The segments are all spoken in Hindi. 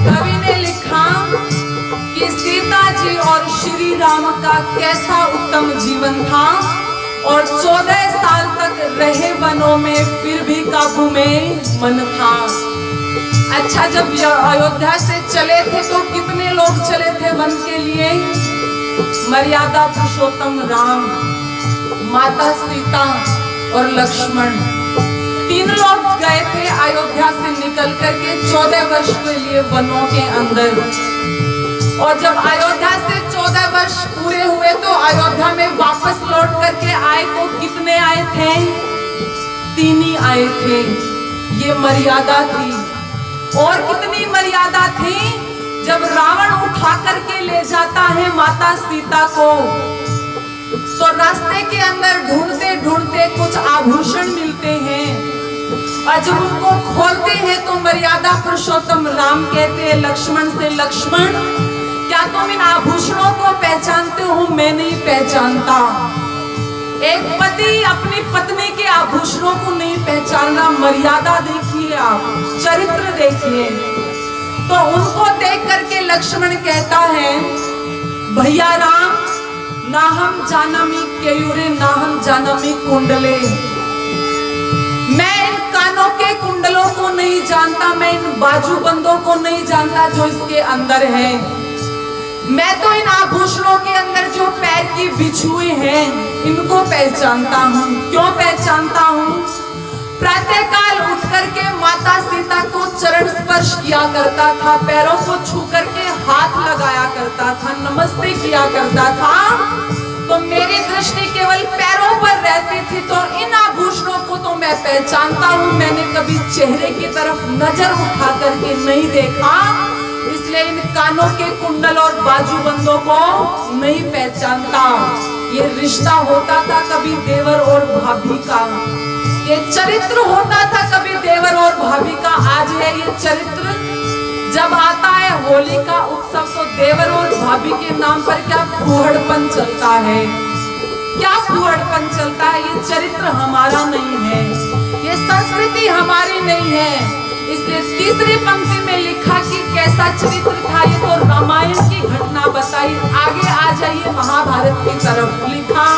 कवि ने लिखा कि सीता जी और श्री राम का कैसा उत्तम जीवन था और 14 साल तक रहे वनों में, फिर भी काबू में मन था। अच्छा, जब अयोध्या से चले थे तो कितने लोग चले थे वन के लिए? मर्यादा पुरुषोत्तम राम, माता सीता और लक्ष्मण, 3 लोग गए थे अयोध्या से निकल करके 14 वर्ष के लिए वनों के अंदर। और जब अयोध्या से 14 वर्ष पूरे हुए तो अयोध्या में वापस लौट करके आए तो कितने आए थे? 3 ही आए थे। ये मर्यादा थी। और कितनी मर्यादा थी? जब रावण उठा करके ले जाता है माता सीता को तो रास्ते के अंदर ढूंढते ढूंढते कुछ आभूषण मिलते हैं और जब उनको खोलते हैं तो मर्यादा पुरुषोत्तम राम कहते हैं लक्ष्मण से, लक्ष्मण क्या तुम इन आभूषणों को पहचानते हो? मैं नहीं पहचानता। एक पति अपनी पत्नी के आभूषणों को नहीं पहचानना, मर्यादा देखिए आप, चरित्र देखिए। तो उनको देख करके लक्ष्मण कहता है, भैया राम, ना हम जानमी केयूरे ना हम जानमी कुंडले। मैं इन कानों के कुंडलों को नहीं जानता, मैं इन बाजूबंदों को नहीं जानता जो इसके अंदर है। मैं तो इन आभूषणों के अंदर जो पैर की बिछुए हैं इनको पहचानता हूँ। क्यों पहचानता हूँ? प्रातःकाल उठ करके माता सीता को चरण स्पर्श किया करता था, पैरों को छू करके हाथ लगाया करता था, नमस्ते किया करता था। तो मेरी दृष्टि केवल पैरों पर रहती थी, तो इन आभूषणों को तो मैं पहचानता हूँ। मैंने कभी चेहरे की तरफ नजर उठा करके नहीं देखा, इसलिए इन कानों के कुंडल और बाजूबंदों को नहीं पहचानता। ये रिश्ता होता था कभी देवर और भाभी का, ये चरित्र होता था कभी देवर और भाभी का। आज है ये चरित्र। जब आता है होली का उत्सव तो देवर और भाभी के नाम पर क्या फूहड़पन चलता है, क्या फूहड़पन चलता है। ये चरित्र हमारा नहीं है, ये संस्कृति हमारी नहीं है। इसलिए तीसरी पंक्ति में लिखा कि कैसा चरित्र था। ये तो रामायण की घटना बताई। आगे आ जाइए महाभारत की तरफ। लिखा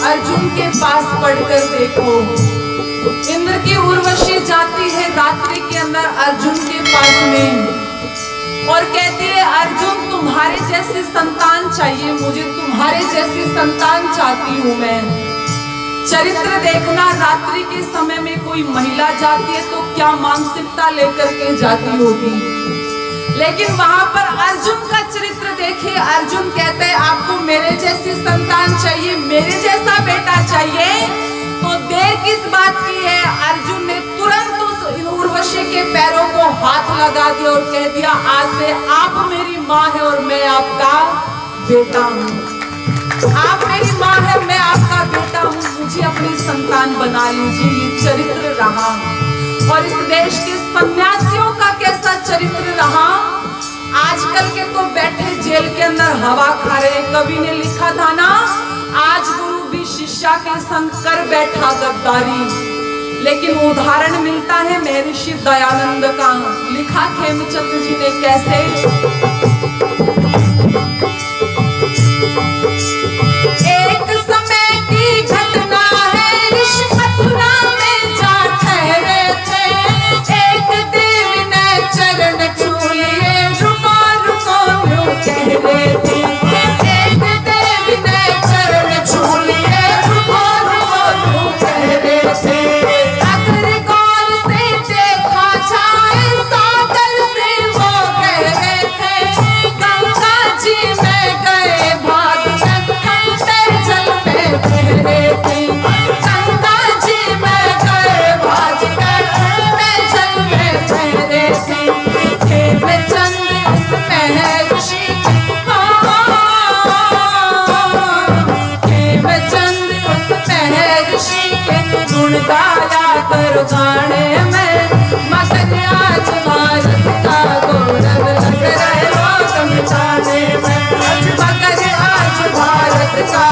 अर्जुन के पास पढ़कर देखो। इंद्र की उर्वशी जाती है रात्रि के अंदर अर्जुन के पास में और कहती है अर्जुन तुम्हारे जैसी संतान चाहिए मुझे, तुम्हारे जैसी संतान चाहती हूं मैं। चरित्र देखना, रात्रि के समय में कोई महिला जाती है तो क्या मानसिकता लेकर के जाती होगी, लेकिन वहां पर अर्जुन का चरित्र देखिए। अर्जुन कहते हैं आपको मेरे जैसी संतान चाहिए, मेरे जैसा बेटा चाहिए, तो देर किस बात की है। अर्जुन ने तुरंत उस उर्वशी के पैरों को हाथ लगा दिया और कह दिया आज से आप मेरी माँ है और मैं आपका बेटा हूँ। आप मेरी माँ है, मैं आपका बेटा हूँ, मुझे अपनी संतान बना लीजिए। ये चरित्र रहा। और इस देश के सन्यासियों का कैसा चरित्र रहा। आजकल के तो बैठे जेल के अंदर हवा खा रहे। कवि ने लिखा था ना, आज गुरु भी शिष्या के संग कर बैठा गद्दारी। लेकिन उदाहरण मिलता है महर्षि दयानंद का। लिखा खेमचंद जी ने कैसे, एक समय की घटना है, ऋषि मथुरा में जा ठहरे थे। एक देव ने चरण छू लिए, रुको रुको यूं कह रहे थे। एक देव ने चरण छू लिए, रुको रुको यूं कह रहे थे। अगर गौर से देखा जाए सागर से वो कह रहे थे। गंगा जी में गए भाग ठंडे जल में कह रहे थे। गंगा जी में गए भाग ठंडे जल में कह रहे थे। खेमचंद उस महर्षि खेमचंद उस महर्षि के गुण गाया करो गाने में। मगर आज भारत का गौरव लग रहे हो समझाने में। मगर आज भारत का